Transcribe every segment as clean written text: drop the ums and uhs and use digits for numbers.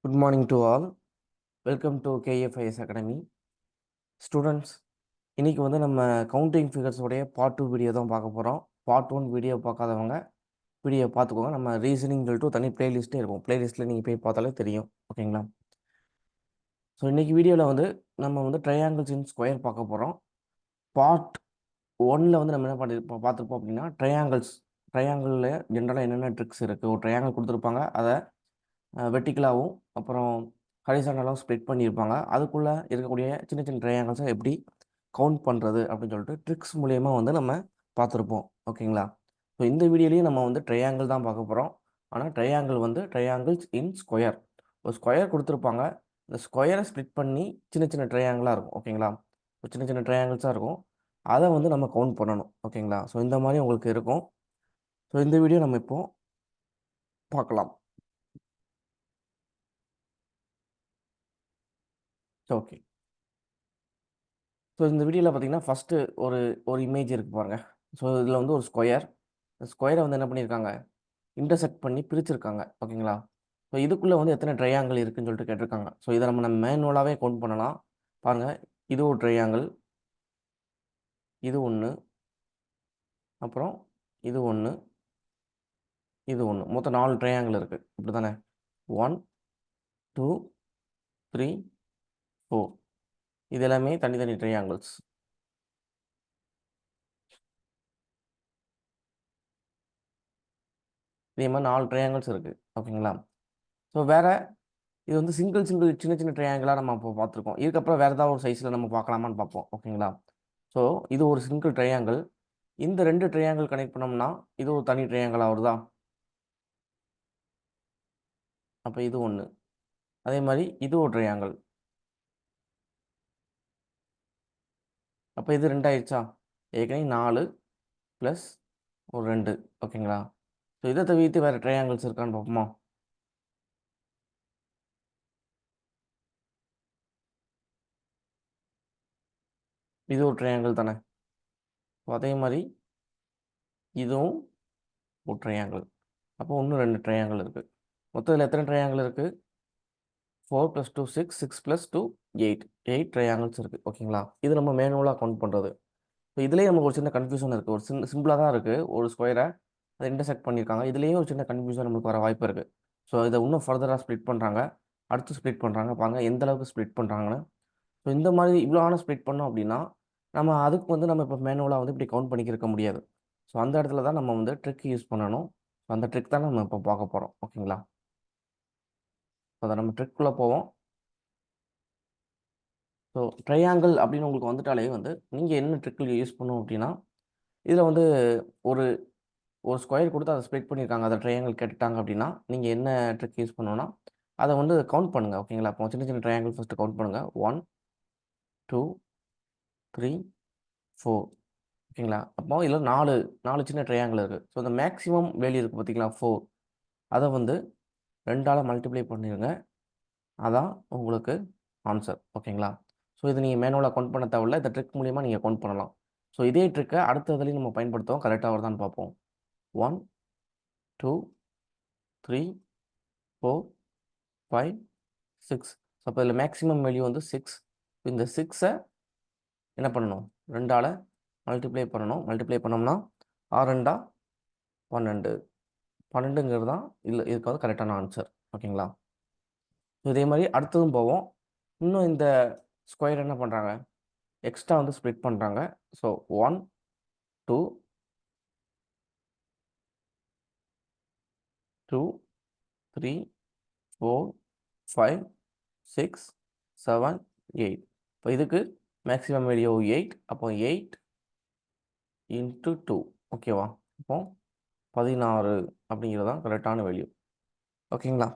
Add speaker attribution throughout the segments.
Speaker 1: Good morning to all. Welcome to KFIS Academy. Students, இன்னைக்கு வந்து நம்ம கவுண்டிங் ஃபிகர்ஸ் உடைய பார்ட் 2 வீடியோ தான் பார்க்க போகிறோம். பார்ட் 1 வீடியோ பார்க்காதவங்க வீடியோ பார்த்துக்கோங்க. நம்ம ரீசனிங் சொல்லிட்டு தனி பிளேலிஸ்ட்டே இருக்கும். பிளேலிஸ்ட்டில் நீங்கள் போய் பார்த்தாலே தெரியும். ஓகேங்களா? ஸோ இன்றைக்கி வீடியோவில் வந்து நம்ம வந்து ட்ரையாங்கிள்ஸ் இன் ஸ்கொயர் பார்க்க போகிறோம். பார்ட் 1ல் வந்து நம்ம என்ன பார்த்துருப்போம் அப்படின்னா ட்ரையாங்கிளில் ஜென்ரலாக என்னென்ன ட்ரிக்ஸ் இருக்குது. ஒரு ட்ரையாங்கிள் கொடுத்துருப்பாங்க, அதை வெர்டிக்கலாகவும் அப்புறம் ஹரிசாண்டலாகவும் ஸ்ப்ளிட் பண்ணியிருப்பாங்க. அதுக்குள்ளே இருக்கக்கூடிய சின்ன சின்ன ட்ரையாங்கிள்ஸை எப்படி கவுண்ட் பண்ணுறது அப்படின்னு சொல்லிட்டு ட்ரிக்ஸ் மூலயமா வந்து நம்ம பார்த்துருப்போம். ஓகேங்களா? ஸோ இந்த வீடியோலையும் நம்ம வந்து ட்ரையாங்கிள் தான் பார்க்க போகிறோம். ஆனால் ட்ரையாங்கிள்ஸ் இன் ஸ்கொயர். ஒரு ஸ்கொயர் கொடுத்துருப்பாங்க, இந்த ஸ்கொயரை ஸ்ப்ளிட் பண்ணி சின்ன சின்ன ட்ரையாங்கிளாக இருக்கும். ஓகேங்களா? சின்ன சின்ன ட்ரையாங்கிள்ஸாக இருக்கும், அதை வந்து நம்ம கவுண்ட் பண்ணணும். ஓகேங்களா? ஸோ இந்த மாதிரி உங்களுக்கு இருக்கும். ஸோ இந்த வீடியோ நம்ம இப்போது பார்க்கலாம். ஓகே. ஸோ இந்த வீடியோவில் பார்த்தீங்கன்னா ஃபஸ்ட்டு ஒரு ஒரு இமேஜ் இருக்குது பாருங்கள். ஸோ இதில் வந்து ஒரு ஸ்கொயர். இந்த ஸ்கொயரை வந்து என்ன பண்ணியிருக்காங்க, இன்டர்செக்ட் பண்ணி பிரிச்சிருக்காங்க. ஓகேங்களா? ஸோ இதுக்குள்ளே வந்து எத்தனை ட்ரையாங்கிள் இருக்குதுன்னு சொல்லிட்டு கேட்டிருக்காங்க. ஸோ இதை நம்ம மேனுவலாகவே கவுண்ட் பண்ணலாம். பாருங்கள், இது ஒரு ட்ரையாங்கிள், இது ஒன்று, அப்புறம் இது ஒன்று, இது ஒன்று, மொத்தம் 4 ட்ரையாங்கிள் இருக்குது. இப்படி தானே? 1 2 3 4. இது எல்லாமே தனித்தனி ட்ரையாங்கிள்ஸ். இதே மாதிரி 4 ட்ரையாங்கிள்ஸ் இருக்குது. ஓகேங்களா? ஸோ வேறு இது வந்து சிங்கிள் சின்ன சின்ன ட்ரையாங்கிளாக நம்ம இப்போ பார்த்துருக்கோம். இதுக்கப்புறம் வேறு ஏதாவது ஒரு சைஸில் நம்ம பார்க்கலாமான்னு பார்ப்போம். ஓகேங்களா? ஸோ இது ஒரு சிங்கிள் ட்ரையாங்கிள். இந்த 2 ட்ரையாங்கிள் கனெக்ட் பண்ணோம்னா இது ஒரு தனி ட்ரையாங்கிளாக வருதா? அப்போ இது ஒன்று. அதே மாதிரி இது ஒரு ட்ரையாங்கிள். அப்போ இது 2 ஆயிடுச்சா? ஏற்கனவே 4 ப்ளஸ் ஒரு 2. ஓகேங்களா? ஸோ இதை தவிர்த்து வேறு ட்ரையாங்கிள்ஸ் இருக்கான்னு பார்ப்போமா? இது ஒரு ட்ரையாங்கிள் தானே? ஸோ அதே மாதிரி இதுவும் ஒரு ட்ரையாங்கிள். அப்போ இன்னும் 2 ட்ரையாங்கிள் இருக்குது. மொத்தத்தில் எத்தனை ட்ரையாங்கிள் இருக்குது? 4 + 2 6, 6 + 2 8 ட்ரையாங்கிள்ஸ் இருக்குது. ஓகேங்களா? இது நம்ம மேனுவலாக கவுண்ட் பண்ணுறது. ஸோ இதுலேயே நமக்கு ஒரு சின்ன கன்ஃபியூஷன் இருக்குது. ஒரு சிம்பிளாக தான் இருக்குது. ஒரு ஸ்கொயரை அதை இன்டர்செக்ட் பண்ணியிருக்காங்க. இதுலேயும் ஒரு சின்ன கன்ஃபியூஷன் நமக்கு வர வாய்ப்பு இருக்குது. ஸோ இதை இன்னும் ஃபர்தராக ஸ்ப்ளிட் பண்ணுறாங்க. அடுத்து ஸ்ப்ளிட் பண்ணுறாங்க. பாருங்கள் எந்த அளவுக்கு ஸ்ப்ளிட் பண்ணுறாங்கன்னு. ஸோ இந்த மாதிரி இவ்வளோ ஸ்ப்ளிட் பண்ணோம் அப்படின்னா நம்ம அதுக்கு வந்து நம்ம இப்போ மேனுவலாக வந்து இப்படி கவுண்ட் பண்ணிக்கிருக்க முடியாது. ஸோ அந்த இடத்துல தான் நம்ம வந்து ட்ரிக் யூஸ் பண்ணணும். ஸோ அந்த ட்ரிக் தான் நம்ம இப்போ பார்க்க போகிறோம். ஓகேங்களா? ஸோ அதை நம்ம ட்ரிக்குள்ளே போவோம். ஸோ ட்ரையாங்கிள் அப்படின்னு உங்களுக்கு வந்துட்டாலே வந்து நீங்கள் என்ன ட்ரிக்கில் யூஸ் பண்ணணும் அப்படின்னா, இதில் வந்து ஒரு ஒரு ஸ்கொயர் கொடுத்து அதை ஸ்ப்ளிட் பண்ணியிருக்காங்க, அதை ட்ரையாங்கிள் கேட்டுட்டாங்க அப்படின்னா நீங்கள் என்ன ட்ரிக் யூஸ் பண்ணணும்னா அதை வந்து கவுண்ட் பண்ணுங்கள். ஓகேங்களா? அப்போ சின்ன சின்ன ட்ரையாங்கிள் ஃபஸ்ட்டு கவுண்ட் பண்ணுங்கள். 1 2 3 4. ஓகேங்களா? அப்போ இதில் 4 சின்ன ட்ரையாங்கிள் இருக்குது. ஸோ இந்த மேக்ஸிமம் வேல்யூ இருக்குது பார்த்தீங்களா, 4. அதை வந்து 2ஆல் மல்டிப்ளை பண்ணிடுங்க. அதான் உங்களுக்கு ஆன்சர். ஓகேங்களா? ஸோ இது நீங்கள் மேனுவலாக கவுண்ட் பண்ண தேவையில்ல. இந்த ட்ரிக் மூலிமா நீங்கள் கவுண்ட் பண்ணலாம். ஸோ இதே ட்ரிக்கை அடுத்ததுலேயும் நம்ம பயன்படுத்துவோம். கரெக்டாக வருதான்னு பார்ப்போம். 1 2 3 4 5 6. ஸோ அப்போ இதில் மேக்ஸிமம் வேல்யூ வந்து 6. இந்த 6ஐ என்ன பண்ணணும், 2ஆல் மல்டிப்ளை பண்ணணும். மல்டிப்ளை பண்ணோம்னா 6 2 12. 12ங்கிறது தான் இதுக்கு வந்து கரெக்டான ஆன்சர். ஓகேங்களா? இதே மாதிரி அடுத்ததும் போவோம். இன்னும் இந்த ஸ்கொயர் என்ன பண்ணுறாங்க, எக்ஸ்ட்ரா வந்து ஸ்ப்ளிட் பண்ணுறாங்க. ஸோ 1 2 2 3 4 5 6 7 8. இப்போ இதுக்கு மேக்ஸிமம் வேல்யூ 8. அப்போ 8 × 2. ஓகேவா? அப்போ 16 அப்படிங்கிறது தான் கரெக்டான வேல்யூ. ஓகேங்களா?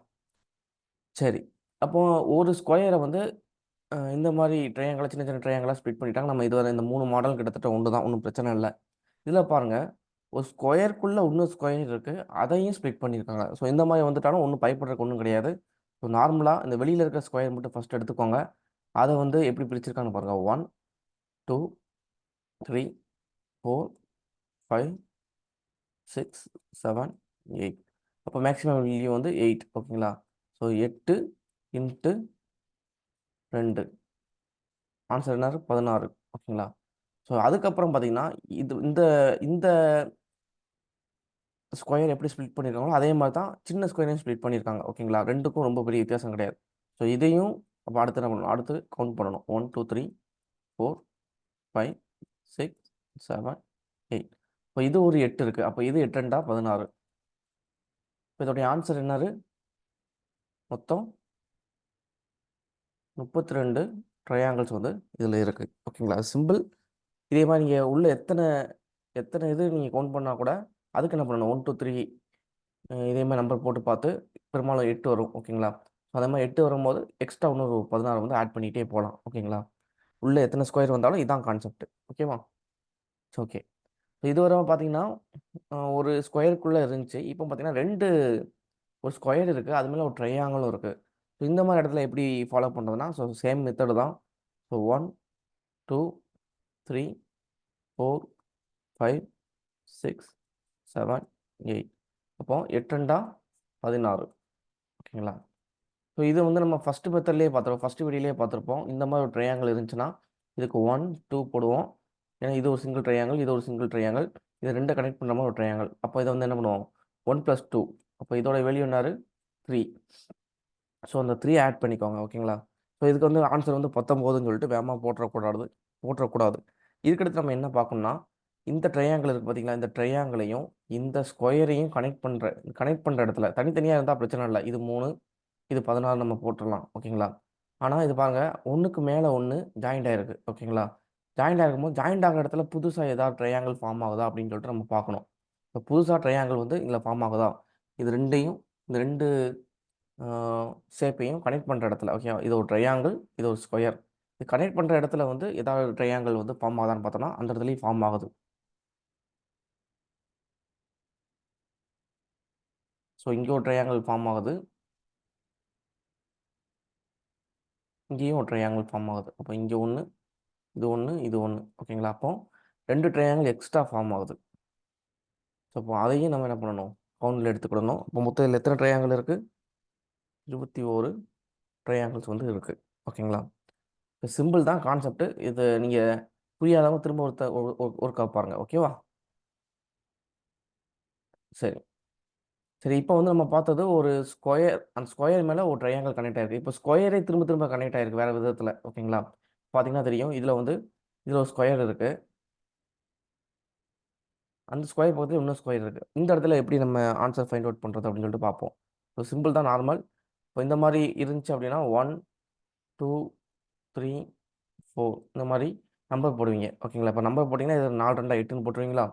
Speaker 1: சரி. அப்போ ஒரு ஸ்கொயரை வந்து இந்த மாதிரி ட்ரையாங்கிளாக சின்ன சின்ன ட்ரையாங்கிளாக ஸ்ப்ளிட் பண்ணிட்டாங்க. நம்ம இதுவரை இந்த 3 மாடல் கிட்டத்தட்ட ஒன்று தான், ஒன்றும் பிரச்சனை இல்லை. இதில் பாருங்கள், ஒரு ஸ்கொயருக்குள்ளே இன்னும் ஸ்கொயர் இருக்குது, அதையும் ஸ்ப்ளிட் பண்ணியிருக்காங்க. ஸோ இந்த மாதிரி வந்துட்டாலும் ஒன்றும் பயப்படுறதுக்கு ஒன்றும் கிடையாது. ஸோ நார்மலாக இந்த வெளியில் இருக்கிற ஸ்கொயர் மட்டும் ஃபஸ்ட் எடுத்துக்கோங்க. அதை வந்து எப்படி பிரிச்சிருக்கான்னு பாருங்கள். 1 2 3 4 5 6 7 8. அப்போ மேக்ஸிமம் வேல்யூ வந்து 8. ஓகேங்களா? So 8 into 2. ஆன்சர் என்ன 16. ஓகேங்களா? ஸோ அதுக்கப்புறம் பார்த்தீங்கன்னா, இந்த இந்த ஸ்கொயர் எப்படி ஸ்ப்ளிட் பண்ணியிருக்காங்களோ, அதே மாரி தான் சின்ன ஸ்கொயரையும் ஸ்ப்ளிட் பண்ணியிருக்காங்க. ஓகேங்களா? 2க்கும் ரொம்ப பெரிய வித்தியாசம் கிடையாது. ஸோ இதையும் அப்ப அடுத்து என்ன பண்ணணும்? அடுத்து கவுண்ட் பண்ணணும். 1, 2, 3, 4, 5, 6, 7, 8. இப்போ இது ஒரு 8 இருக்கு. அப்போ இது 8 2 16. இப்போ இதோடைய ஆன்சர் என்னது? மொத்தம் 32 ட்ரையாங்கிள்ஸ் வந்து இதில இருக்கு. ஓகேங்களா? சிம்பிள். இதே மாரி நீங்க உள்ள எத்தன எத்தன இது நீங்க கவுண்ட் பண்ணா கூட, அதுக்கு என்ன பண்ணணும்? 1, 2, 3 இதே மாரி நம்பர் போட்டு பார்த்து பெரும்பாலும் 8 வரும். ஓகேங்களா? அதே மாரி 8 வரும்போது எக்ஸ்ட்ரா இன்னொரு 16 வந்து ஆட் பண்ணிட்டே போலாம். ஓகேங்களா? உள்ள எத்தன ஸ்கொயர் வந்தாலும் இதான் கான்செப்ட். ஓகேவா? ஓகே. இதுவரை பார்த்தீங்கன்னா, ஒரு ஸ்கொயருக்குள்ள இருந்துச்சு. இப்போ பார்த்தீங்கன்னா, ஒரு ஸ்கொயர் இருக்கு. அது மேல ஒரு ட்ரையாங்கிளும் இருக்கு. இந்த மாரி இடத்துல எப்படி ஃபாலோ பண்றதுன்னா, சேம் மெத்தட் தான். 1, 2, 3, 4, 5, 6, 7, 8. அப்போ 8 2 16. ஓகேங்களா? இது வந்து நம்ம ஃபர்ஸ்ட் மெத்தட்லயே பார்த்துருப்போம். ஃபர்ஸ்ட் வீடியோலயே பார்த்துருப்போம். இந்த மாரி ஒரு ட்ரையாங்கிள் இருந்துச்சுன்னா, இதுக்கு 1, 2 போடுவோம். ஏன்னா இது ஒரு சிங்கிள் ட்ரையாங்கிள், இது ஒரு சிங்கிள் ட்ரையாங்கிள். இது 2 கனெக்ட் பண்ற மாரி ஒரு ட்ரையாங்கிள். அப்போ இத வந்து என்ன பண்ணுவோம்? 1 + 2. அப்போ இதோட வேல்யூ என்னது? 3. அந்த 3 ஆட் பண்ணிக்கோங்க. ஓகேங்களா? இதுக்கு வந்து ஆன்சர் வந்து 19ன்னு சொல்லிட்டு வேகமா போட்றக்கூடாது. இதுக்கடுத்து நம்ம என்ன பார்க்கணும்னா, இந்த ட்ரையாங்கிள் இருக்கு பார்த்தீங்களா? இந்த ட்ரையாங்கிளையும், இந்த ஸ்கொயரையும் கனெக்ட் பண்ற இடத்துல தனித்தனியா இருந்தா பிரச்சனை இல்ல. இது 3, இது 16 நம்ம போட்டுறலாம். ஓகேங்களா? ஆனா இது பாருங்க, 1க்கு மேல 1 ஜாயிண்ட் ஆயிருக்கு. ஓகேங்களா? ஜாயிண்ட் ஆகும்போது, ஜாயிண்ட் ஆகுற இடத்துல புதுசா ஏதாவது ட்ரையாங்கிள் ஃபார்ம் ஆகுதா அப்படின்னு சொல்லிட்டு நம்ம பார்க்கணும். இப்போ புதுசா ட்ரையாங்கிள் வந்து இதில ஃபார்ம் ஆகுதா? இது 2யும் இந்த 2 ஆ ஷேப்பையும் கனெக்ட் பண்ற இடத்துல ஓகேவா? இது ஒரு ட்ரையாங்கிள், இது ஒரு ஸ்கொயர். இது கனெக்ட் பண்ற இடத்துல வந்து ஏதாவது ட்ரையாங்கிள் வந்து ஃபார்ம் ஆகுதான்னு பார்த்தோம்னா, அந்த இடத்துலயும் ஃபார்ம் ஆகுது. இங்க ஒரு ட்ரையாங்கிள் ஃபார்ம் ஆகுது. இங்கேயும் ஒரு ட்ரையாங்கிள் ஃபார்ம் ஆகுது. அப்போ இங்க 1, இது 1, இது 1. ஓகேங்களா? அப்போ 2 ட்ரையாங்கிள் எக்ஸ்ட்ரா ஃபார்ம் ஆகுது. அப்போ அதையும் நம்ம என்ன பண்ணணும்? கவுண்ட்ல எடுத்துக்கிடணும். இப்போ மொத்தம் இதில எத்தன ட்ரையாங்கிள் இருக்கு? 21 ட்ரையாங்கிள்ஸ் வந்து இருக்கு. ஓகேங்களா? சிம்பிள் தான் கான்செப்ட். இது நீங்க புரியாதவங்க திரும்ப ஒருக்கா பாருங்க. ஓகேவா? சரி. சரி. இப்போ வந்து நம்ம பார்த்தது ஒரு ஸ்கொயர். அந்த ஸ்கொயர் மேல ஒரு ட்ரையாங்கிள் கனெக்ட் ஆயிருக்கு. இப்போ ஸ்கொயரே திரும்ப திரும்ப கனெக்ட் ஆயிருக்கு வேற விதத்துல. ஓகேங்களா? பார்த்தீங்கன்னா தெரியும். இதுல ஒரு ஸ்கொயர் இருக்கு. அந்த ஸ்கொயர் பக்கத்துல இன்னொரு ஸ்கொயர் இருக்கு. இந்த இடத்துல எப்படி நம்ம ஆன்ஸர் ஃபைண்ட் அவுட் பண்றது அப்படின்னு சொல்லிட்டு பார்ப்போம். சிம்பிள் தான் நார்மல். இப்போ இந்த மாரி இருந்துச்சு அப்படின்னா 1, 2, 3, 4 இந்த மாரி நம்பர் போடுவீங்க. ஓகேங்களா? இப்போ நம்பர் போட்டீங்கன்னா இது 4 2 8ன்னு போட்டுருவீங்களா?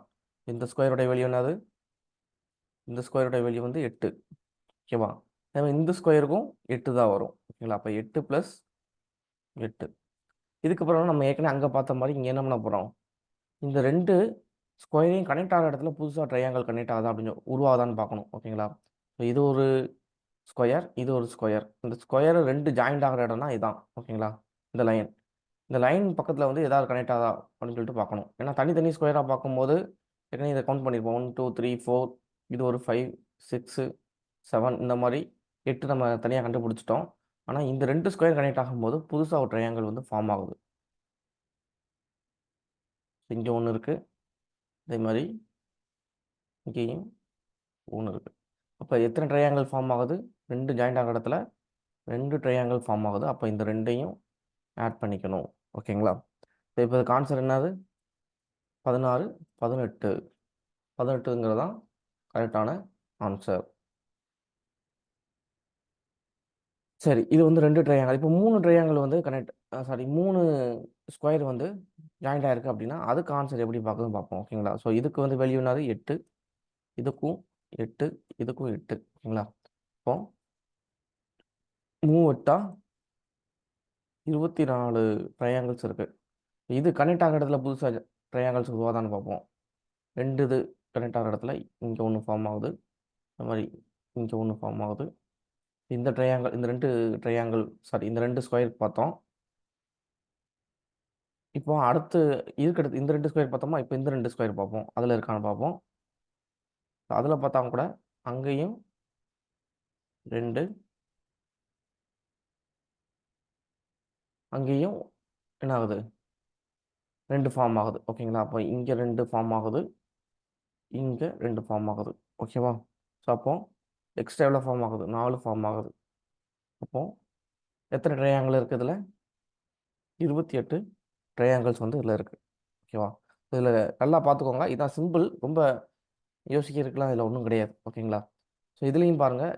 Speaker 1: இந்த ஸ்கொயரோட வேல்யூ என்னது? இந்த ஸ்கொயரோட வேல்யூ வந்து 8. ஓகேவா? அதே இந்த ஸ்கொயருக்கும் 8 தான் வரும். ஓகேங்களா? அப்ப 8 + 8. இதுக்கப்புறம் நம்ம ஏற்கனவே அங்க பார்த்த மாரி இங்க என்ன பண்ண போறோம்? இந்த 2 ஸ்கொயரையும் கனெக்ட் ஆகுற இடத்துல புதுசா ட்ரையாங்கிள் கனெக்ட் ஆகுதா அப்படின்னு உருவாகுதான்னு பார்க்கணும். ஓகேங்களா? இது ஒரு ஸ்கொயர், இது ஒரு ஸ்கொயர். இந்த ஸ்கொயர் 2 ஜாயிண்ட் ஆகுற இடம்னா இதான். ஓகேங்களா? இந்த லைன். இந்த லைன் பக்கத்துல வந்து ஏதாவது கனெக்ட் ஆகுதா அப்படின்னு சொல்லிட்டு பார்க்கணும். ஏன்னா தனித்தனி ஸ்கொயரா பார்க்கும்போது ஏற்கனவே இத கவுண்ட் பண்ணியிருப்போம். 1, 2, 3, 4 இது ஒரு 5, 6, 7 இந்த மாரி 8 நம்ம தனியா கண்டுபிடிச்சுட்டோம். ஆனா இந்த 2 ஸ்கொயர் கனெக்ட் ஆகும்போது புதுசா ஒரு ட்ரையாங்கிள் வந்து ஃபார்ம் ஆகுது. இங்க 1 இருக்கு. அதே மாரி இங்கேயும் 1 இருக்கு. அப்ப எத்தன ட்ரையாங்கிள் ஃபார்ம் ஆகுது? 2 ஜாயிண்ட் ஆகுற இடத்துல 2 ட்ரையாங்கிள் ஃபார்ம் ஆகுது. அப்ப இந்த 2யும் ஆட் பண்ணிக்கணும். ஓகேங்களா? இப்ப இதுக்கு ஆன்சர் என்னது? 16, 18. 18ங்கிறது தான் கரெக்ட்டான ஆன்சர். சரி. இது வந்து 2 ட்ரையாங்கிள். இப்போ 3 ட்ரையாங்கிள் வந்து சாரி 3 ஸ்கொயர் வந்து ஜாயிண்ட் ஆயிருக்கு அப்படின்னா, அதுக்கு ஆன்சர் எப்படி பார்க்குதுன்னு பார்ப்போம். ஓகேங்களா? இதுக்கு வந்து வேல்யூ என்னது? 8. இதுக்கும் 8, இதுக்கும் 8. ஓகேங்களா? அப்போ 3 8 24 ட்ரையாங்கிள்ஸ் இருக்கு. இது கனெக்ட் ஆகுற இடத்துல புதுசா ட்ரையாங்கிள்ஸ் உருவாகுதான்னு பார்ப்போம். 2 இது கனெக்ட் ஆகுற இடத்துல இங்க 1 ஃபார்ம் ஆகுது. அது மாரி இங்க 1 ஃபார்ம் ஆகுது. இந்த 2 இந்த 2 ஸ்கொயர் பார்த்தோம். இப்போ இதுக்கடுத்து இந்த 2 ஸ்கொயர் பார்த்தோமா, இப்போ இந்த 2 ஸ்கொயர் பார்ப்போம். அதுல இருக்கான்னு பார்ப்போம். அதுல பார்த்தா கூட அங்கேயும் 2, அங்கேயும் என்ன ஆகுது? 2 ஃபார்ம் ஆகுது. ஓகேங்களா? அப்போ இங்கே 2 ஃபார்ம் ஆகுது. இங்கே 2 ஃபார்ம் ஆகுது. ஓகேவா? ஸோ அப்போ எக்ஸ்ட்ரா எவ்வளோ ஃபார்ம் ஆகுது? 4 ஃபார்ம் ஆகுது. அப்போ எத்தனை ட்ரையாங்கிள் இருக்குது இதில்? 28 ட்ரையாங்கிள்ஸ் வந்து இதில் இருக்குது. ஓகேவா? இதில் நல்லா பார்த்துக்கோங்க. இதான் சிம்பிள். ரொம்ப யோசிக்கிறதுக்குலாம் இதில் ஒன்றும் கிடையாது. ஓகேங்களா? ஸோ இதுலேயும் பாருங்கள்.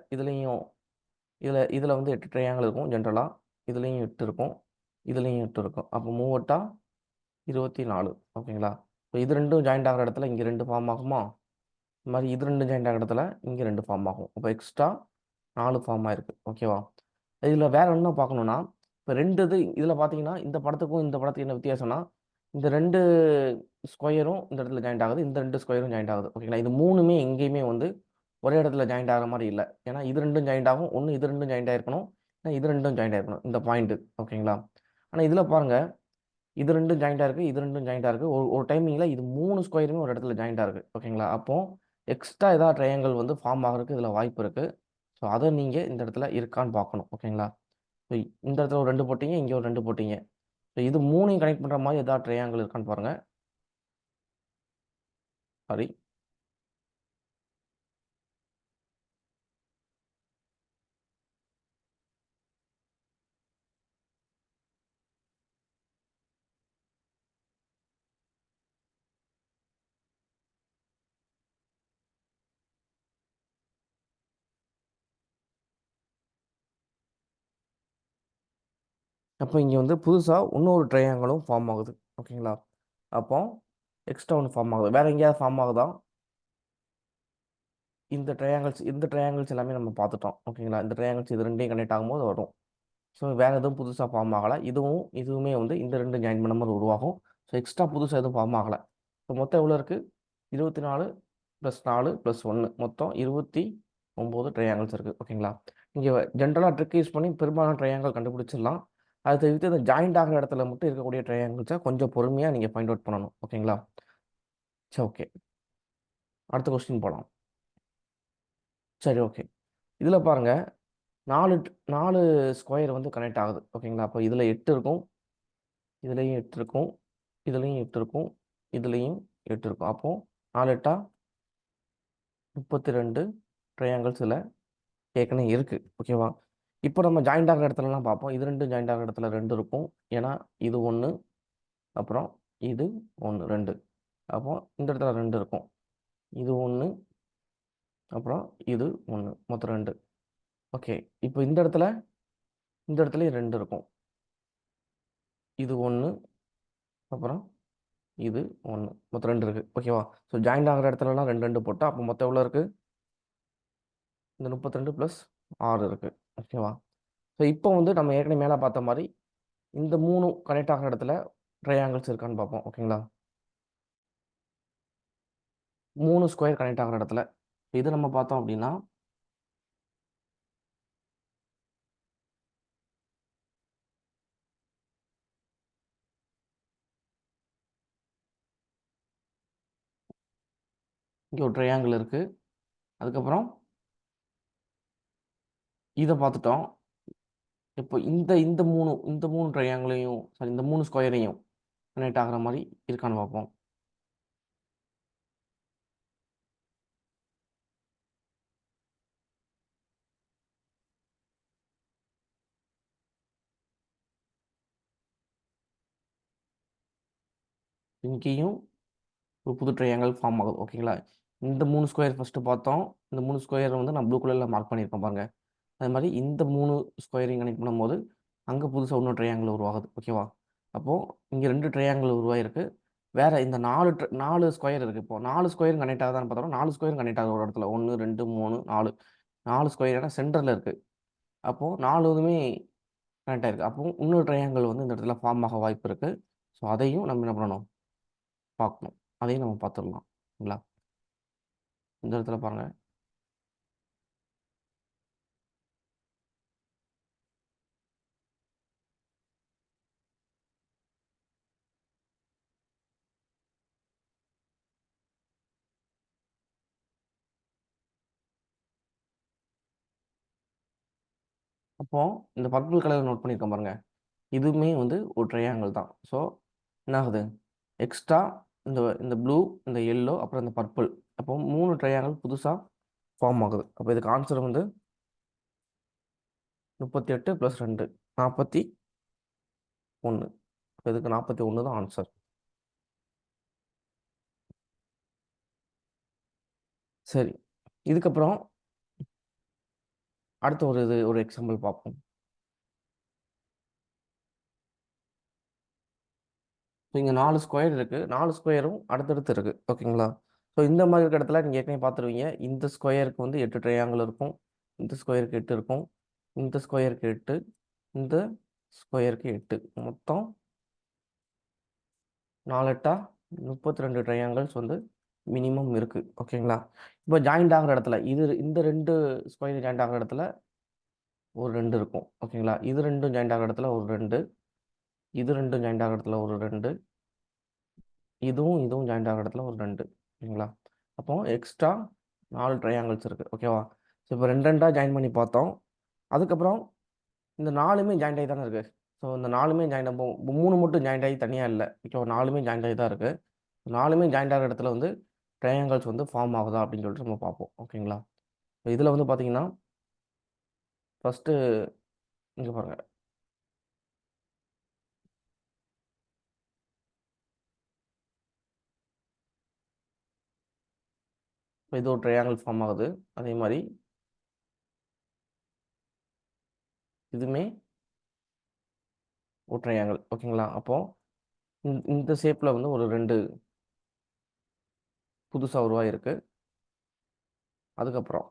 Speaker 1: இதில் வந்து 8 ட்ரையாங்கிள் இருக்கும் ஜென்ரலாக. இதுலேயும் 8 இருக்கும். இதுலேயும் 8 இருக்கும். அப்போ 3 24. ஓகேங்களா? இப்போ இது ரெண்டும் ஜாயிண்ட் ஆகிற இடத்துல இங்கே 2 ஃபார்ம் ஆகுமா? இந்த மாதிரி இது ரெண்டும் ஜாயிண்ட் ஆகிற இடத்துல இங்கே 2 ஃபார்ம் ஆகும். அப்போ எக்ஸ்ட்ரா 4 ஃபார்ம் ஆயிருக்கு. ஓகேவா? இதில் வேற என்ன பார்க்கணுன்னா, இப்போ ரெண்டு இதில் பார்த்தீங்கன்னா இந்த படத்துக்கும் இந்த படத்துக்கு என்ன வித்தியாசம்னா, இந்த 2 ஸ்கொயரும் இந்த இடத்துல ஜாயிண்ட் ஆகுது. இந்த 2 ஸ்கொயரும் ஜாயிண்ட் ஆகுது. ஓகேங்களா? இது மூணுமே எங்கேயுமே வந்து ஒரே இடத்துல ஜாயிண்ட் ஆகிற மாதிரி இல்லை. ஏன்னா இது ரெண்டும் ஜாயிண்ட் ஆகும். ஒன்று இது ரெண்டும் ஜாயிண்ட் ஆயிருக்கணும். இது ரெண்டும் ஜாயிண்ட் ஆயிருக்கணும். இந்த பாயிண்ட். ஓகேங்களா? ஆனால் இதில் பாருங்க, இது ரெண்டும் ஜாயிண்டாக இருக்குது. இது ரெண்டும் ஜாயிண்டாக இருக்குது. ஒரு டைமிங்கில் இது 3 ஸ்கொயருமே ஒரு இடத்துல ஜாயிண்டாக இருக்குது. ஓகேங்களா? அப்போ எக்ஸ்ட்ரா ஏதாவது ட்ரையாங்கிள் வந்து ஃபார்ம் ஆகிறதுக்கு இதில் வாய்ப்பு இருக்குது. ஸோ அதை நீங்கள் இந்த இடத்துல இருக்கான்னு பார்க்கணும். ஓகேங்களா? ஸோ இந்த இடத்துல ஒரு 2 போட்டீங்க, இங்கே ஒரு 2 போட்டீங்க. ஸோ இது மூணையும் கனெக்ட் பண்ணுற மாதிரி ஏதாவது ட்ரையாங்கிள் இருக்கான்னு பாருங்கள். சாரி. அப்போ இங்கே வந்து புதுசாக இன்னொரு ட்ரையாங்கிளும் ஃபார்ம் ஆகுது. ஓகேங்களா? அப்போ எக்ஸ்ட்ரா ஒன்று ஃபார்ம் ஆகுது. வேறு எங்கேயாவது ஃபார்ம் ஆகுதா? இந்த ட்ரையாங்கிள்ஸ் எல்லாமே நம்ம பார்த்துட்டோம். ஓகேங்களா? இந்த ட்ரையாங்கிள்ஸ் இது ரெண்டையும் கனெக்ட் ஆகும்போது வரும். ஸோ வேறு எதுவும் புதுசாக ஃபார்ம் ஆகலை. இதுவுமே வந்து இந்த ரெண்டு ஜாயின் பண்ண மாதிரி உருவாகும். ஸோ எக்ஸ்ட்ரா புதுசாக எதுவும் ஃபார்ம் ஆகலை. ஸோ மொத்தம் எவ்வளோ இருக்குது? 24 + 4 + 1 மொத்தம் 29 ட்ரையாங்கிள்ஸ் இருக்குது. ஓகேங்களா? இங்கே ஜென்ரலாக ட்ரிக் யூஸ் பண்ணி பெரும்பாலான ட்ரையாங்கிள் கண்டுபிடிச்சிடலாம். அதை தவிர்த்து இந்த ஜாயிண்ட் ஆகிற இடத்துல மட்டும் இருக்கக்கூடிய ட்ரையாங்கிள்ஸை கொஞ்சம் பொறுமையாக நீங்கள் ஃபைண்ட் அவுட் பண்ணணும். ஓகேங்களா? சரி, ஓகே. அடுத்த கொஸ்டின் போகலாம். சரி, ஓகே. இதில் பாருங்கள், 4 ஸ்கொயர் வந்து கனெக்ட் ஆகுது. ஓகேங்களா? அப்போ இதில் 8 இருக்கும். இதுலேயும் 8 இருக்கும். இதுலேயும் 8 இருக்கும். இதுலேயும் 8 இருக்கும். அப்போது 4 8 32 ட்ரையாங்கிள்ஸ் இதில் ஏற்கனவே இருக்குது. ஓகேவா? இப்போ நம்ம ஜாயிண்ட் ஆகிற இடத்துலலாம் பார்ப்போம். இது ரெண்டும் ஜாயிண்ட் ஆகிற இடத்துல 2 இருக்கும். ஏன்னா இது 1, அப்புறம் இது 1, 2. அப்போ இந்த இடத்துல 2 இருக்கும். இது 1, அப்புறம் இது 1, மொத்தம் 2. ஓகே. இப்போ இந்த இடத்துலையும் 2 இருக்கும். இது 1, அப்புறம் இது 1, மொத்தம் 2 இருக்குது. ஓகேவா? ஸோ ஜாயிண்ட் ஆகிற இடத்துலலாம் 2 2 போட்டால் அப்போ மொத்தம் எவ்வளோ இருக்குது? இந்த 32 + 6 இருக்குது. ஓகேவா? ஸோ இப்போ வந்து நம்ம ஏற்கனவே மேலே பார்த்த மாதிரி இந்த 3 கனெக்ட் ஆகிற இடத்துல ட்ரையாங்கிள்ஸ் இருக்கான்னு பார்ப்போம். ஓகேங்களா? 3 ஸ்கொயர் கனெக்ட் ஆகிற இடத்துல இது நம்ம பார்த்தோம் அப்படின்னா இங்கே ஒரு ட்ரையாங்கிள் இருக்குது. அதுக்கப்புறம் இதை பார்த்துட்டோம். இப்போ இந்த மூணு ட்ரையாங்கிளையும் சாரி இந்த 3 ஸ்கொயரையும் கனெக்ட் ஆகிற மாதிரி இருக்கான்னு பார்ப்போம். இங்கேயும் ஒரு புது ட்ரையாங்கிள் ஃபார்ம் ஆகுது. ஓகேங்களா? இந்த 3 ஸ்கொயர் ஃபஸ்ட்டு பார்த்தோம். இந்த 3 ஸ்கொயர் வந்து நான் ப்ளூ கலரில் மார்க் பண்ணியிருக்கேன் பாருங்க. அது மாதிரி இந்த 3 ஸ்கொயரையும் கனெக்ட் பண்ணும்போது அங்கே புதுசாக இன்னொரு ட்ரையாங்கிள் உருவாகுது. ஓகேவா? அப்போது இங்கே 2 ட்ரையாங்கிள் உருவாயிருக்கு. வேறு இந்த 4 ஸ்கொயர் இருக்குது. இப்போ 4 ஸ்கொயரும் கனெக்ட் ஆகுதான்னு பார்த்தோம்னா 4 ஸ்கொயரும் கனெக்ட் ஆகுது ஒரு இடத்துல. 1 2 3 4 ஸ்கொயர் ஏன்னா சென்டரில் இருக்குது. அப்போது 4 இதுவுமே கனெக்ட் ஆயிருக்கு. அப்போ இன்னொரு ட்ரையாங்கிள் வந்து இந்த இடத்துல ஃபார்ம் ஆக வாய்ப்பு இருக்குது. ஸோ அதையும் நம்ம என்ன பண்ணணும்? பார்க்கணும். அதையும் நம்ம பார்த்துடலாம். சரிங்களா? இந்த இடத்துல பாருங்கள். அப்போது இந்த பர்பிள் கலர் நோட் பண்ணியிருக்கேன் பாருங்கள். இதுவுமே வந்து ஒரு ட்ரையாங்கிள் தான். ஸோ என்ன ஆகுது? எக்ஸ்ட்ரா இந்த இந்த ப்ளூ, இந்த எல்லோ, அப்புறம் இந்த பர்பிள். அப்போ 3 ட்ரையாங்கிள் புதுசா ஃபார்ம் ஆகுது. அப்போ இதுக்கு ஆன்சர் வந்து 38 + 2 41. அப்போ இதுக்கு 41 தான் ஆன்சர். சரி. இதுக்கப்புறம் அடுத்த ஒரு எக்ஸாம்பிள் பார்ப்போம். ஸோ இங்க 4 ஸ்கொயர் இருக்கு. 4 ஸ்கொயரும் அடுத்தடுத்து இருக்கு. ஓகேங்களா? ஸோ இந்த மாதிரி இருக்க இடத்துல நீங்க ஏற்கனவே பார்த்துருவீங்க. இந்த ஸ்கொயருக்கு வந்து 8 ட்ரையாங்கிள் இருக்கும். இந்த ஸ்கொயருக்கு 8 இருக்கும். இந்த ஸ்கொயருக்கு 8, இந்த ஸ்கொயருக்கு 8. மொத்தம் 4 8 32 ட்ரையாங்கிள்ஸ் வந்து மினிமம் இருக்கு. ஓகேங்களா? இப்போ ஜாயிண்ட் ஆகுற இடத்துல இந்த 2 ஸ்கொயர் ஜாயிண்ட் ஆகுற இடத்துல ஒரு 2 இருக்கும். ஓகேங்களா? இது 2ம் ஜாயிண்ட் ஆகுற இடத்துல ஒரு 2, இது 2ம் ஜாயிண்ட் ஆகுற இடத்துல ஒரு 2, இதுவும் ஜாயிண்ட் ஆகுற இடத்துல ஒரு 2. ஓகேங்களா? அப்போ எக்ஸ்ட்ரா 4 ட்ரையாங்கிள்ஸ் இருக்கு. ஓகேவா? ஸோ இப்போ 2 2 ஜாயின் பண்ணி பார்த்தோம். அதுக்கப்புறம் இந்த 4மே ஜாயிண்ட் ஆகி தானே இருக்கு. ஸோ இந்த 4மே ஜாயிண்ட் ஆகும். 3 மட்டும் ஜாயிண்ட் ஆகி தனியாக இல்லை. ஓகேவா? 4மே ஜாயிண்ட் ஆகி தான் இருக்கு. 4மே ஜாயிண்ட் ஆகிற இடத்துல வந்து ட்ரையாங்கிள்ஸ் வந்து ஃபார்ம் ஆகுதா அப்படின்னு சொல்லிட்டு நம்ம பார்ப்போம். ஓகேங்களா? இதில் வந்து பார்த்தீங்கன்னா ஃபஸ்ட்டு இங்கே பாருங்க. இப்போ இது ஒரு ட்ரையாங்கிள் ஃபார்ம் ஆகுது. அதே மாதிரி இதுவுமே ஒரு ட்ரையாங்கிள். ஓகேங்களா? அப்போ இந்த ஷேப்பில் வந்து ஒரு 2 புதுசாக உருவாகிருக்கு. அதுக்கப்புறம்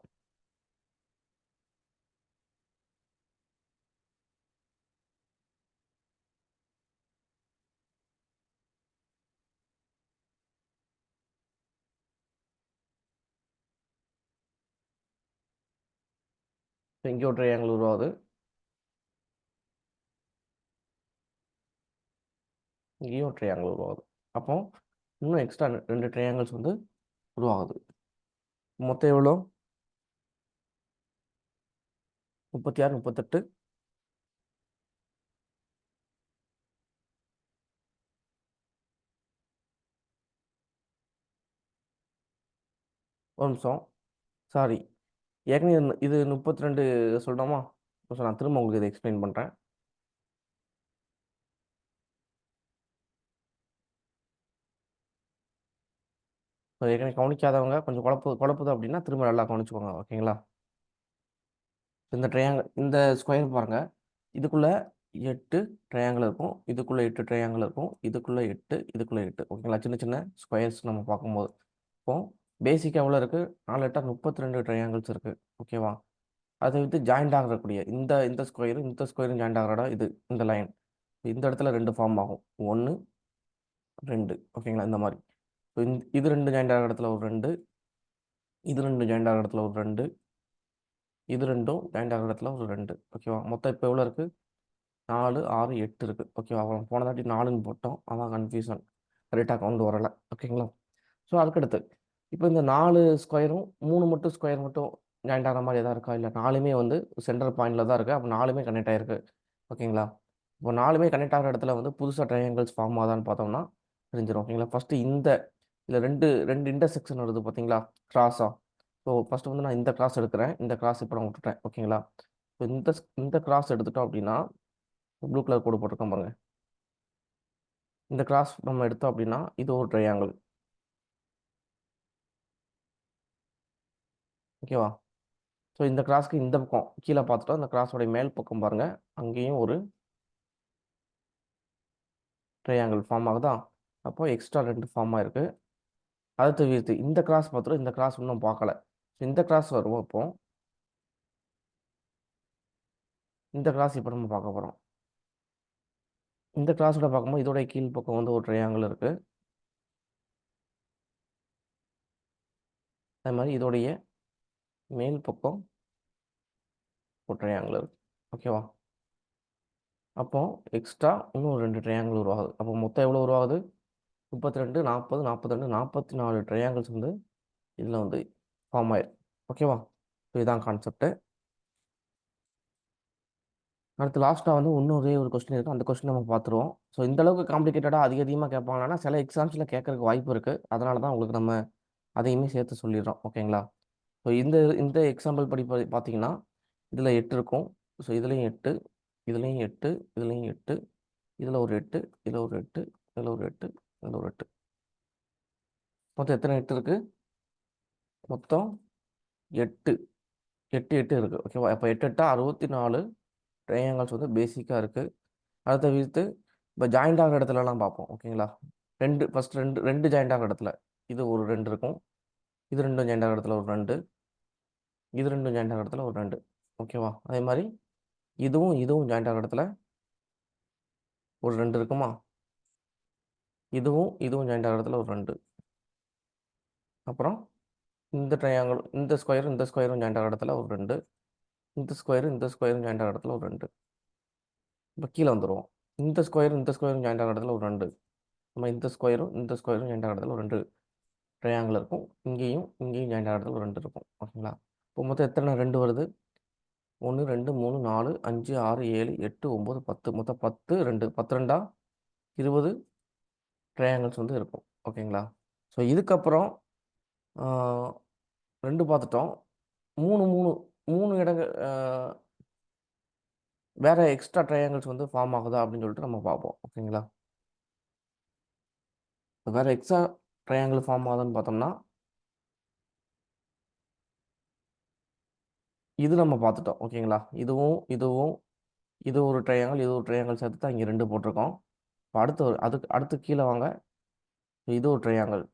Speaker 1: இங்கே ஒரு ட்ரையாங்கிள் உருவாகுது. இங்கேயும் ஒரு ட்ரையாங்கிள் உருவாகுது. அப்போ இன்னும் எக்ஸ்ட்ரா 2 ட்ரையாங்கிள்ஸ் வந்து உருவாகுது. மொத்தம் எவ்வளோ? 36 38. ஒரு நிமிஷம். சாரி, ஏற்கனவே இது 32 சொல்லணுமா? நான் திரும்ப உங்களுக்கு இதை எக்ஸ்பிளைன் பண்ணுறேன். ஏற்கனவே கவனிக்காதவங்க கொஞ்சம் குழப்புது அப்படின்னா திரும்ப நல்லா கவனிச்சுக்கோங்க. ஓகேங்களா? இந்த ஸ்கொயர் பாருங்க. இதுக்குள்ள 8 ட்ரையாங்கிள் இருக்கும். இதுக்குள்ள 8 ட்ரையாங்கிள் இருக்கும். இதுக்குள்ள 8, இதுக்குள்ள 8. ஓகேங்களா? சின்ன சின்ன ஸ்கொயர்ஸ் நம்ம பார்க்கும்போது இப்போ பேசிக்காக எவ்வளோ இருக்கு? 4 8 32 ட்ரையாங்கிள்ஸ் இருக்கு. ஓகேவா? அதை வந்து ஜாயிண்ட் ஆகக்கூடிய இந்த இந்த ஸ்கொயரும் ஜாயிண்ட் ஆகிற இடம் இது, இந்த லைன். இந்த இடத்துல 2 ஃபார்ம் ஆகும். 1 2. ஓகேங்களா? இந்த மாதிரி. இது 2 ஜாயிண்ட் ஆகிற இடத்துல ஒரு 2, இது 2 ஜாயிண்ட் ஆகிற இடத்துல ஒரு 2, இது 2ம் ஜாயிண்ட் ஆகிற இடத்துல ஒரு 2. ஓகேவா? மொத்தம் இப்போ எவ்வளோ இருக்கு? 4 6 8 இருக்கு. ஓகேவா? அப்புறம் போன தாட்டி 4ன்னு போட்டோம். அதான் கன்ஃபியூஷன். கரெக்டாக கவுண்ட் வரல. ஓகேங்களா? ஸோ அதுக்கடுத்து இப்போ இந்த 4 ஸ்கொயரும் 3 மட்டும் ஸ்கொயர் மட்டும் ஜாயிண்ட் ஆகிற மாதிரி எதாவது இருக்கா? இல்லை 4மே வந்து சென்டர் பாயிண்டில் தான் இருக்குது. அப்போ 4மே கனெக்ட் ஆகிருக்கு. ஓகேங்களா? இப்போ 4மே கனெக்ட் ஆகிற இடத்துல வந்து புதுசாக ட்ரையாங்கிள்ஸ் ஃபார்ம் ஆகுதான்னு பார்த்தோம்னா தெரிஞ்சிடும். ஓகேங்களா? ஃபஸ்ட்டு இதில் ரெண்டு ரெண்டு இன்டர்செக்ஷன் வருது பார்த்தீங்களா? கிராஸாக. ஸோ ஃபஸ்ட்டு வந்து நான் இந்த கிராஸ் எடுக்கிறேன். இந்த கிராஸ் இப்போ நான் விட்டுட்டேன். ஓகேங்களா? இப்போ இந்த கிராஸ் எடுத்துட்டோம் அப்படின்னா ப்ளூ கலர் கோடு போட்டிருக்கோம் பாருங்க. இந்த கிராஸ் நம்ம எடுத்தோம் அப்படின்னா இது ஒரு ட்ரையாங்கிள். ஓகேவா? ஸோ இந்த கிராஸ்க்கு இந்த பக்கம் கீழே பார்த்துட்டோம். இந்த கிராஸோடைய மேல் பக்கம் பாருங்க, அங்கேயும் ஒரு ட்ரையாங்கிள் ஃபார்ம் ஆகுதா? அப்போ எக்ஸ்ட்ரா 2 ஃபார்ம் ஆயிருக்கு. அதை தவிர்த்து இந்த கிராஸ் பார்த்துட்டோம். இந்த கிராஸ் இன்னும் பார்க்கல. இந்த கிராஸ் வருவோம். இப்போ இந்த கிராஸ் இப்போ நம்ம பார்க்க போகிறோம். இந்த கிராஸோட பார்க்கும்போது இதோடைய கீழ் பக்கம் வந்து ஒரு ட்ரையாங்கிள் இருக்கு. அதே மாதிரி இதோடைய மேல் பக்கம் ஒரு ட்ரையாங்கிள் இருக்கு. ஓகேவா? அப்போ எக்ஸ்ட்ரா இன்னும் 2 ட்ரையாங்கிள் உருவாகுது. அப்போ மொத்தம் எவ்வளோ உருவாகுது? 32 40 42 44 ட்ரையாங்கிள்ஸ் வந்து இதில் வந்து ஃபார்ம் ஆயிருக்கு. ஓகேவா? ஸோ இதான் கான்செப்ட்டு. அடுத்து லாஸ்ட்டாக வந்து இன்னும் ஒரே ஒரு கொஸ்டின் இருக்குது. அந்த கொஸ்டின் நம்ம பார்த்துருவோம். ஸோ இந்த அளவுக்கு காம்ப்ளிகேட்டடாக அதிகமாக கேட்பாங்கன்னா சில எக்ஸாம்ஸில் கேட்கறதுக்கு வாய்ப்பு இருக்குது. அதனால தான் உங்களுக்கு நம்ம அதையுமே சேர்த்து சொல்லிடுறோம். ஓகேங்களா? ஸோ இந்த இந்த எக்ஸாம்பிள் படி பார்த்தீங்கன்னா இதில் 8 இருக்கும். ஸோ இதுலேயும் 8, இதுலேயும் 8, இதுலேயும் 8, இதில் ஒரு 8, இதில் ஒரு 8, இதில் ஒரு 8, இதில் ஒரு 8. மொத்தம் எத்தனை 8 இருக்குது? மொத்தம் 8 8 8 இருக்குது. ஓகேவா? அப்போ 8 8 64 ட்ரையாங்கல்ஸ் வந்து பேசிக்காக இருக்குது. அதை தவிர்த்து இப்போ ஜாயிண்ட் ஆகிற இடத்துலலாம் பார்ப்போம். ஓகேங்களா? ஃபஸ்ட் ரெண்டு ரெண்டு ஜாயிண்ட் ஆகிற இடத்துல இது ஒரு 2 இருக்கும். இது ரெண்டும் ஜாயிண்ட் ஆகிற இடத்துல ஒரு 2, இது ரெண்டும் ஜாயிண்ட் ஆகிற இடத்துல ஒரு 2. ஓகேவா? அதே மாதிரி இதுவும் ஜாயிண்ட் ஆகிற இடத்துல ஒரு 2 இருக்குமா? இதுவும் ஜாயிண்ட் ஆகிற இடத்துல ஒரு 2. அப்புறம் இந்த ட்ரையாங்கிள் இந்த ஸ்கொயரும் ஜாயிண்ட் ஆகிற இடத்துல ஒரு 2. இந்த ஸ்கொயரும் ஜாயிண்ட் ஆகிற இடத்துல ஒரு 2. இப்போ கீழே வந்துடுவோம். இந்த ஸ்கொயரும் ஜாயிண்ட் ஆகிற இடத்துல ஒரு 2. நம்ம இந்த ஸ்கொயரும் ஜாயிண்ட் ஆகிற இடத்துல ஒரு 2 ட்ரையாங்கிள் இருக்கும். இங்கேயும் ஜாயிண்ட் ஆகிற இடத்துல ஒரு 2 இருக்கும். ஓகேங்களா? இப்போ மொத்தம் எத்தனை 2 வருது? 1 2 3 4 5 6 7 8 9 10. மொத்தம் 10 2 10 2 20 ட்ரையாங்கிள்ஸ் வந்து இருக்கும். ஓகேங்களா? ஸோ இதுக்கப்புறம் 2 பார்த்துட்டோம். 3 3 3 இடங்கள் வேறு எக்ஸ்ட்ரா ட்ரையாங்கிள்ஸ் வந்து ஃபார்ம் ஆகுதா அப்படின்னு சொல்லிட்டு நம்ம பார்ப்போம். ஓகேங்களா? வேறு எக்ஸ்ட்ரா ட்ரையாங்கிள் ஃபார்ம் ஆகுதுன்னு பார்த்தோம்னா இது நம்ம பார்த்துட்டோம். ஓகேங்களா? இது ஒரு ட்ரையாங்கிள், இது ஒரு ட்ரையாங்கிள் சேர்த்து தான் இங்கே 2 போட்டிருக்கோம். இப்போ அடுத்து கீழே வாங்க. இது ஒரு ட்ரையாங்கிள்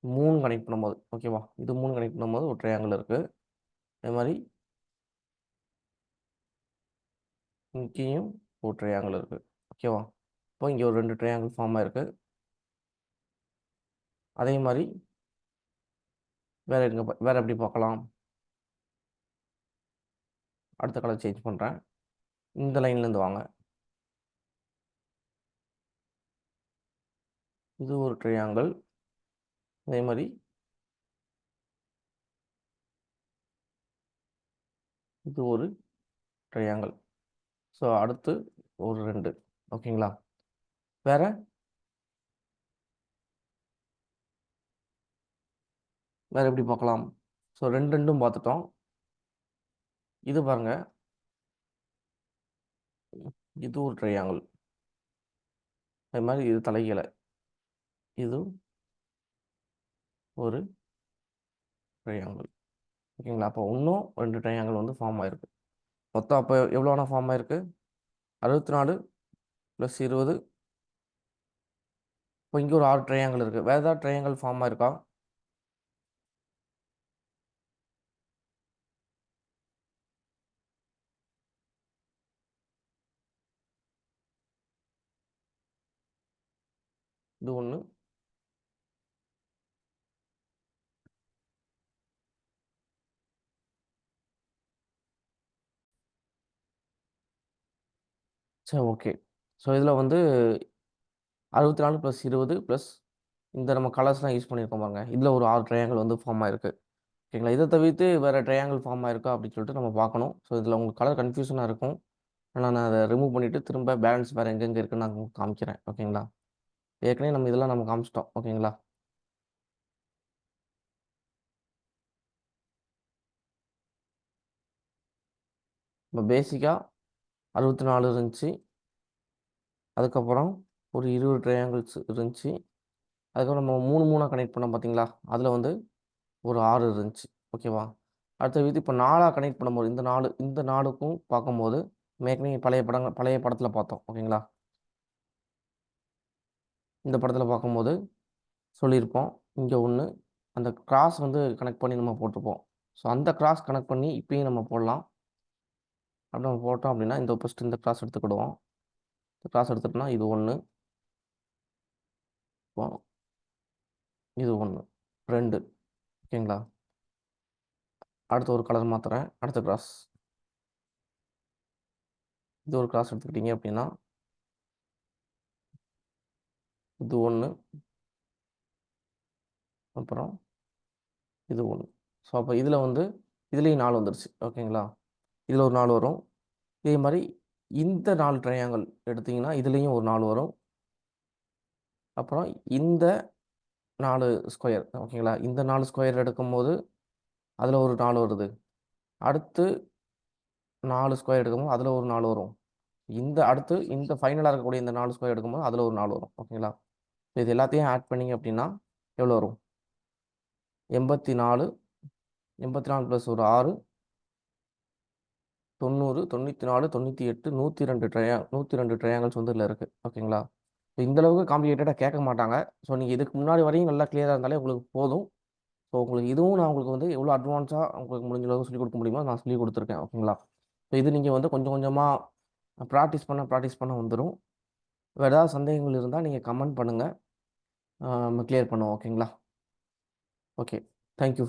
Speaker 1: 3 கனெக்ட் பண்ணும்போது, ஓகேவா? இது 3 கனெக்ட் பண்ணும்போது ஒரு ட்ரையாங்கிள் இருக்குது. அதே மாதிரி இங்கேயும் ஒரு ட்ரையாங்கிள் இருக்குது. ஓகேவா? இப்போ இங்கே ஒரு 2 ட்ரையாங்கிள் ஃபார்ம் ஆயிருக்கு. அதே மாதிரி வேறு எப்படி பார்க்கலாம்? அடுத்த கலர் சேஞ்ச் பண்ணுறேன். இந்த லைன்லேருந்து வாங்க. இது ஒரு ட்ரையாங்கிள். அதே மாதிரி இது ஒரு ட்ரையாங்கிள். ஸோ அடுத்து ஒரு 2. ஓகேங்களா? வேறு எப்படி பார்க்கலாம்? ஸோ 2 பார்த்துட்டோம். இது பாருங்க, இது ஒரு ட்ரையாங்கிள். அதே மாதிரி இது தலைகீழ, இது ஒரு ட்ரையாங்கிள். ஓகேங்களா? அப்போ இன்னும் 2 ட்ரையாங்கிள் வந்து ஃபார்ம் ஆயிருக்கு. மொத்தம் அப்போ எவ்வளோனா ஃபார்ம் ஆயிருக்கு? 64 + 20. இப்போ இங்கே ஒரு 6 ட்ரையாங்கிள் இருக்குது. வேறு ஏதாவது ட்ரையாங்கிள் ஃபார்ம் ஆயிருக்கா? இது ஒன்று, சரி, ஓகே. ஸோ இதில் வந்து 64 + 20 ப்ளஸ் இந்த நம்ம கலர்ஸ்லாம் யூஸ் பண்ணியிருக்கோம் பாருங்க. இதில் ஒரு 6 ட்ரையாங்கிள் வந்து ஃபார்ம் ஆயிருக்கு. ஓகேங்களா? இதை தவிர்த்து வேறு ட்ரையாங்கிள் ஃபார்ம் ஆயிருக்கா அப்படின்னு சொல்லிட்டு நம்ம பார்க்கணும். ஸோ இதில் உங்களுக்கு கலர் கன்ஃபியூஷனாக இருக்கும். ஆனால் நான் அதை ரிமூவ் பண்ணிவிட்டு திரும்ப பேலன்ஸ் வேறு எங்கெங்கே இருக்குன்னு நான் உங்களுக்கு காமிக்கிறேன். ஓகேங்களா? ஏற்கனவே இதெல்லாம் நம்ம காமிச்சிட்டோம். ஓகேங்களா? இப்போ பேசிக்காக 64 இருந்துச்சு. அதுக்கப்புறம் ஒரு 20 ட்ரையாங்கிள்ஸ் இருந்துச்சு. அதுக்கப்புறம் நம்ம 3 3 கனெக்ட் பண்ணோம் பார்த்தீங்களா? அதில் வந்து ஒரு 6 இருந்துச்சு. ஓகேவா? அடுத்த இது இப்போ 4 கனெக்ட் பண்ணும்போது இந்த 4க்கும் பார்க்கும்போது ஏற்கனவே பழைய படத்தில் பார்த்தோம். ஓகேங்களா? இந்த படத்தில் பார்க்கும்போது சொல்லியிருப்போம். இங்கே ஒன்று அந்த கிராஸ் வந்து கனெக்ட் பண்ணி நம்ம போட்டிருப்போம். ஸோ அந்த கிராஸ் கனெக்ட் பண்ணி இப்பயும் நம்ம போடலாம். அப்படி நம்ம போட்டோம் அப்படின்னா ஃபஸ்ட்டு இந்த கிராஸ் எடுத்துக்கிடுவோம். இந்த கிராஸ் எடுத்துட்டோம்னா இது 1, இது 1, 2. ஓகேங்களா? அடுத்து ஒரு கலர் மாற்றுறேன். அடுத்த கிராஸ், இது ஒரு கிராஸ் எடுத்துக்கிட்டிங்க அப்படின்னா இது 1, அப்புறம் இது 1. ஸோ அப்போ இதில் வந்து இதுலேயும் 4 வந்துருச்சு. ஓகேங்களா? இதில் ஒரு 4 வரும், இதே மாதிரி இந்த 4 ட்ரையாங்கிள் எடுத்தீங்கன்னா, இதுலேயும் ஒரு 4 வரும். அப்புறம் இந்த 4 ஸ்கொயர் ஓகேங்களா? இந்த 4 ஸ்கொயர் எடுக்கும்போது அதில் ஒரு 4 வருது. அடுத்து 4 ஸ்கொயர் எடுக்கும்போது அதில் ஒரு 4 வரும். அடுத்து இந்த ஃபைனலாக இருக்கக்கூடிய இந்த 4 ஸ்கொயர் எடுக்கும்போது அதில் ஒரு 4 வரும். ஓகேங்களா? இது எல்லாத்தையும் ஆட் பண்ணீங்க அப்படின்னா எவ்வளோ வரும்? 84 84 ப்ளஸ் ஒரு 6 90 94 98 102 ட்ரையாங்கிள்ஸ் வந்து இதில் இருக்குது. ஓகேங்களா? இந்த அளவுக்கு காம்ப்ளிகேட்டடாக கேட்க மாட்டாங்க. ஸோ நீங்கள் இதுக்கு முன்னாடி வரையும் நல்லா கிளியராக இருந்தாலே உங்களுக்கு போதும். ஸோ உங்களுக்கு இதுவும் நான் உங்களுக்கு வந்து எவ்வளோ அட்வான்ஸாக உங்களுக்கு முடிஞ்ச அளவுக்கு சொல்லிக் கொடுக்க முடியுமோ நான் சொல்லிக் கொடுத்துருக்கேன். ஓகேங்களா? ஸோ இது நீங்கள் வந்து கொஞ்சம் கொஞ்சமாக ப்ராக்டிஸ் பண்ண வந்துடும். வேறு ஏதாவது சந்தேகங்கள் இருந்தால் நீங்கள் கமெண்ட் பண்ணுங்கள். நம்ம கிளியர் பண்ணுவோம். ஓகேங்களா? ஓகே. தேங்க்யூ.